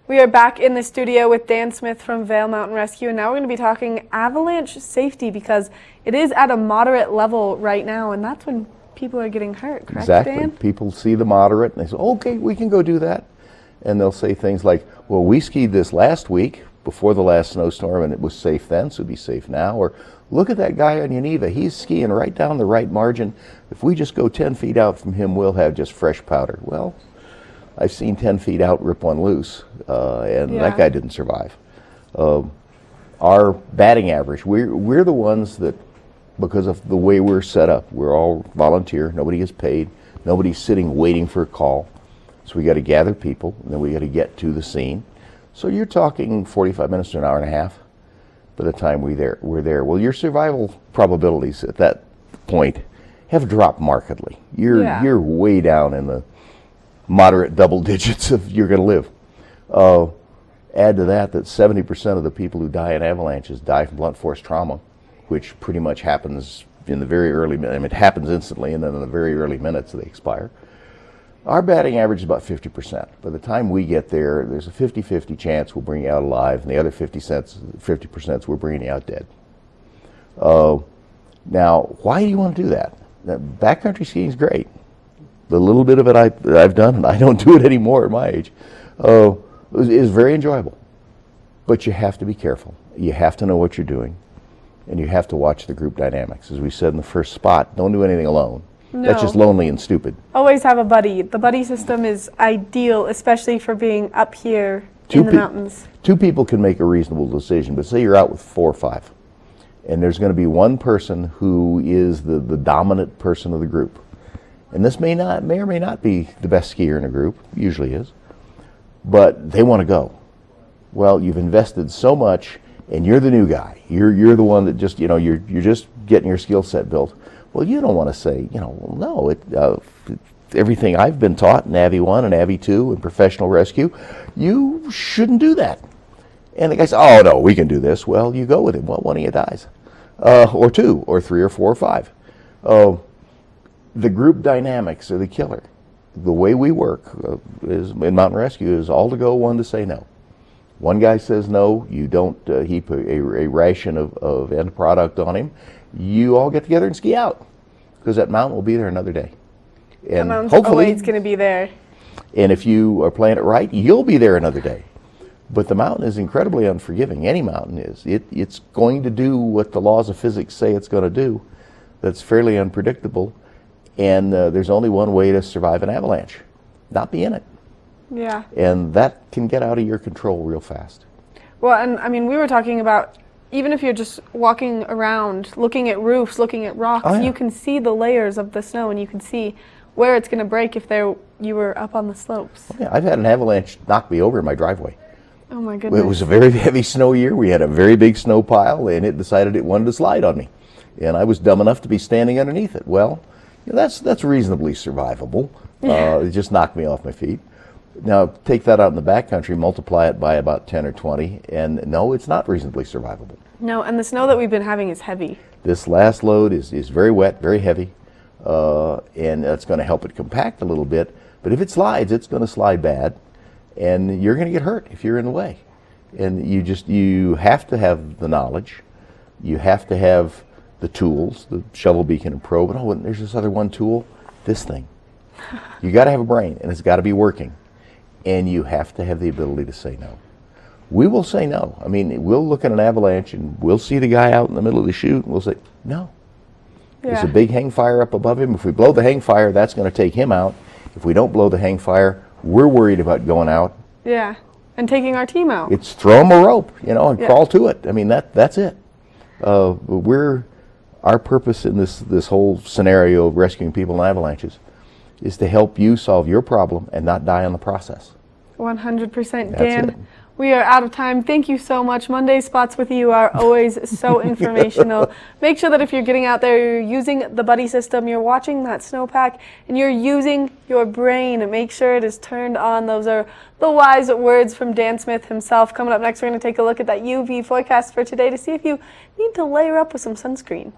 We are back in the studio with Dan Smith from Vail Mountain Rescue, and now we're going to be talking avalanche safety because it is at a moderate level right now, and that's when people are getting hurt, correct, exactly. Dan? People see the moderate and they say, okay, we can go do that. And they'll say things like, well, we skied this last week before the last snowstorm and it was safe then, so it'd be safe now. Or look at that guy on Geneva, he's skiing right down the right margin. If we just go 10 feet out from him, we'll have just fresh powder. Well, I've seen 10 feet out rip one loose, and that guy didn't survive. Our batting average, we're the ones that, because of the way we're set up, we're all volunteer, nobody gets paid, nobody's sitting waiting for a call. So we got to gather people, and then we got to get to the scene. So you're talking 45 minutes to an hour and a half by the time we're there. Well, your survival probabilities at that point have dropped markedly. You're way down in the moderate double digits of you're going to live. Add to that 70% of the people who die in avalanches die from blunt force trauma, which pretty much happens in the very early minutes. I mean, it happens instantly, and then in the very early minutes they expire. Our batting average is about 50%. By the time we get there, there's a 50-50 chance we'll bring you out alive, and the other 50% we're bringing you out dead. Now, why do you want to do that? Backcountry skiing is great. The little bit of it I've done, and I don't do it anymore at my age, is very enjoyable. But you have to be careful. You have to know what you're doing, and you have to watch the group dynamics. As we said in the first spot, don't do anything alone. No. That's just lonely and stupid. Always have a buddy. The buddy system is ideal, especially for being up here in the mountains. Two people can make a reasonable decision, but say you're out with 4 or 5, and there's going to be one person who is the dominant person of the group. And this may or may not be the best skier in a group, usually is, but they want to go. Well, you've invested so much, and you're the new guy. You're the one that just, you're just getting your skill set built. Well, you don't want to say, well, no, everything I've been taught in Navi 1 and Navi 2 and professional rescue, you shouldn't do that. And the guy says, oh, no, we can do this. Well, you go with him. Well, one of you dies, or 2, or 3, or 4, or 5. The group dynamics are the killer. The way we work is in mountain rescue is all to go, one to say no. One guy says no, you don't heap a ration of end product on him. You all get together and ski out, because that mountain will be there another day. And mountain's hopefully always going to be there. And if you are playing it right, you'll be there another day. But the mountain is incredibly unforgiving. Any mountain is. It's going to do what the laws of physics say it's going to do. That's fairly unpredictable. And there's only one way to survive an avalanche: not be in it. Yeah. And that can get out of your control real fast. Well, and I mean, we were talking about, even if you're just walking around, looking at roofs, looking at rocks, you can see the layers of the snow, and you can see where it's going to break if you were up on the slopes. Oh, yeah, I've had an avalanche knock me over in my driveway. Oh my goodness. It was a very heavy snow year. We had a very big snow pile, and it decided it wanted to slide on me. And I was dumb enough to be standing underneath it. Well, that's reasonably survivable. It just knocked me off my feet. Now, take that out in the backcountry, multiply it by about 10 or 20, and no, it's not reasonably survivable. No, and the snow that we've been having is heavy. This last load is very wet, very heavy, and that's going to help it compact a little bit. But if it slides, it's going to slide bad, and you're going to get hurt if you're in the way. And you have to have the knowledge. You have to have the tools, the shovel, beacon, and probe. Oh, and there's this other one tool, this thing. You got to have a brain, and it's got to be working. And you have to have the ability to say no. We will say no. I mean, we'll look at an avalanche and we'll see the guy out in the middle of the chute and we'll say, no. Yeah. There's a big hang fire up above him. If we blow the hang fire, that's going to take him out. If we don't blow the hang fire, we're worried about going out. Yeah, and taking our team out. It's throw them a rope, and crawl to it. I mean, that's it. Our purpose in this whole scenario of rescuing people in avalanches is to help you solve your problem and not die on the process. 100%, Dan. We are out of time. Thank you so much. Monday spots with you are always so informational. Make sure that if you're getting out there, you're using the buddy system, you're watching that snowpack, and you're using your brain. Make sure it is turned on. Those are the wise words from Dan Smith himself. Coming up next, we're going to take a look at that UV forecast for today to see if you need to layer up with some sunscreen.